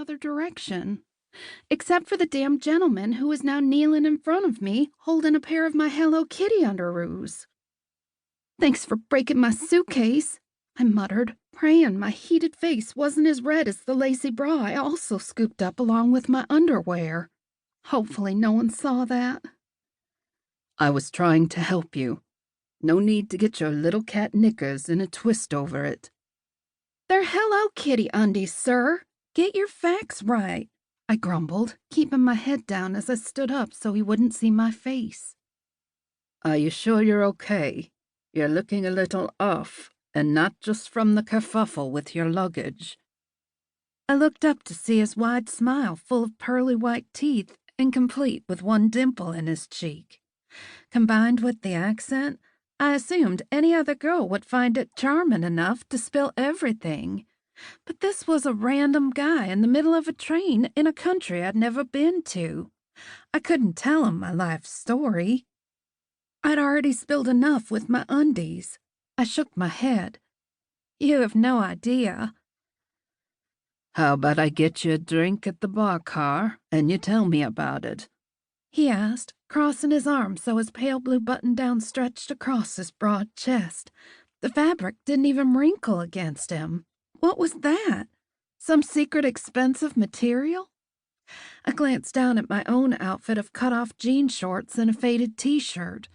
other direction. Except for the damn gentleman who was now kneeling in front of me, holding a pair of my Hello Kitty underoos. "Thanks for breaking my suitcase," I muttered, praying my heated face wasn't as red as the lacy bra I also scooped up along with my underwear. Hopefully no one saw that. "I was trying to help you. No need to get your little cat knickers in a twist over it." "They're Hello Kitty undies, sir. Get your facts right," I grumbled, keeping my head down as I stood up so he wouldn't see my face. "Are you sure you're okay? You're looking a little off, and not just from the kerfuffle with your luggage." I looked up to see his wide smile full of pearly white teeth and complete with one dimple in his cheek. Combined with the accent, I assumed any other girl would find it charming enough to spill everything. But this was a random guy in the middle of a train in a country I'd never been to. I couldn't tell him my life story. I'd already spilled enough with my undies. I shook my head. "You have no idea." "How about I get you a drink at the bar car, and you tell me about it?" he asked, crossing his arms so his pale blue button-down stretched across his broad chest. The fabric didn't even wrinkle against him. What was that? Some secret expensive material? I glanced down at my own outfit of cut-off jean shorts and a faded t-shirt.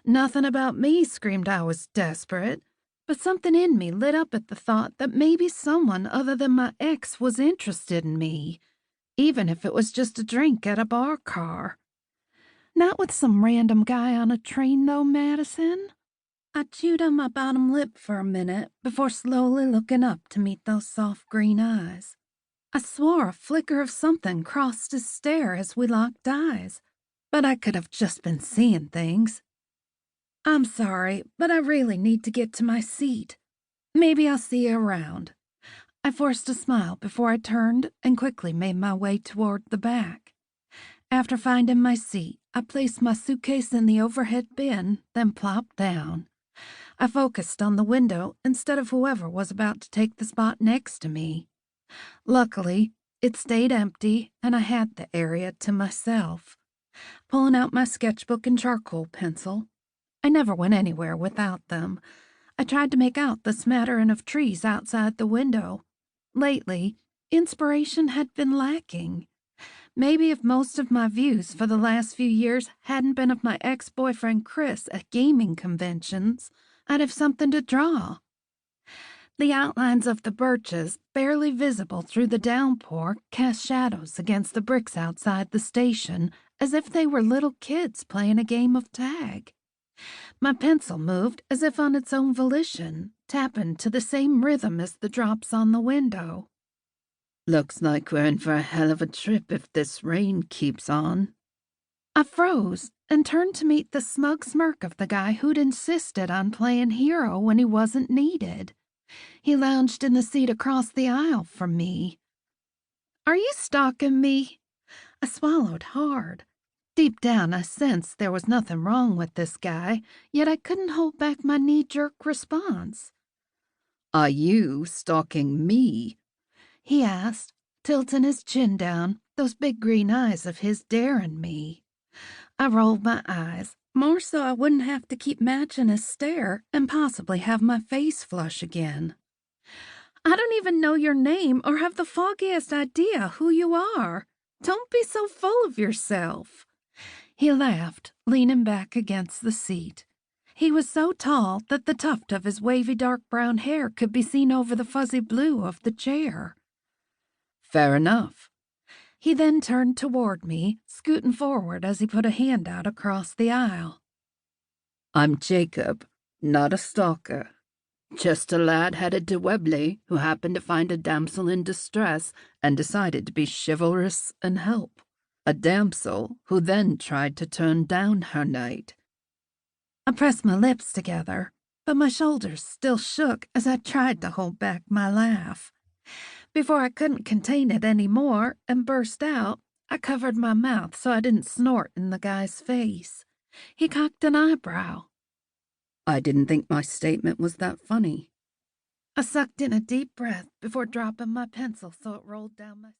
Nothing about me screamed I was desperate, but something in me lit up at the thought that maybe someone other than my ex was interested in me, even if it was just a drink at a bar car. Not with some random guy on a train, though, Madison. I chewed on my bottom lip for a minute before slowly looking up to meet those soft green eyes. I swore a flicker of something crossed his stare as we locked eyes, but I could have just been seeing things. "I'm sorry, but I really need to get to my seat. Maybe I'll see you around." I forced a smile before I turned and quickly made my way toward the back. After finding my seat, I placed my suitcase in the overhead bin, then plopped down. I focused on the window instead of whoever was about to take the spot next to me. Luckily, it stayed empty and I had the area to myself. Pulling out my sketchbook and charcoal pencil, I never went anywhere without them. I tried to make out the smattering of trees outside the window. Lately, inspiration had been lacking. Maybe if most of my views for the last few years hadn't been of my ex-boyfriend Chris at gaming conventions, I'd have something to draw. The outlines of the birches, barely visible through the downpour, cast shadows against the bricks outside the station, as if they were little kids playing a game of tag. My pencil moved as if on its own volition, tapping to the same rhythm as the drops on the window. "Looks like we're in for a hell of a trip if this rain keeps on." I froze and turned to meet the smug smirk of the guy who'd insisted on playing hero when he wasn't needed. He lounged in the seat across the aisle from me. "Are you stalking me?" I swallowed hard. Deep down, I sensed there was nothing wrong with this guy, yet I couldn't hold back my knee-jerk response. "Are you stalking me?" he asked, tilting his chin down, those big green eyes of his daring me. I rolled my eyes, more so I wouldn't have to keep matching his stare and possibly have my face flush again. "I don't even know your name or have the foggiest idea who you are. Don't be so full of yourself." He laughed, leaning back against the seat. He was so tall that the tuft of his wavy dark brown hair could be seen over the fuzzy blue of the chair. "Fair enough." He then turned toward me, scooting forward as he put a hand out across the aisle. "I'm Jacob, not a stalker. Just a lad headed to Webley who happened to find a damsel in distress and decided to be chivalrous and help. A damsel who then tried to turn down her knight." I pressed my lips together, but my shoulders still shook as I tried to hold back my laugh. Before I couldn't contain it any more and burst out, I covered my mouth so I didn't snort in the guy's face. He cocked an eyebrow. "I didn't think my statement was that funny." I sucked in a deep breath before dropping my pencil so it rolled down my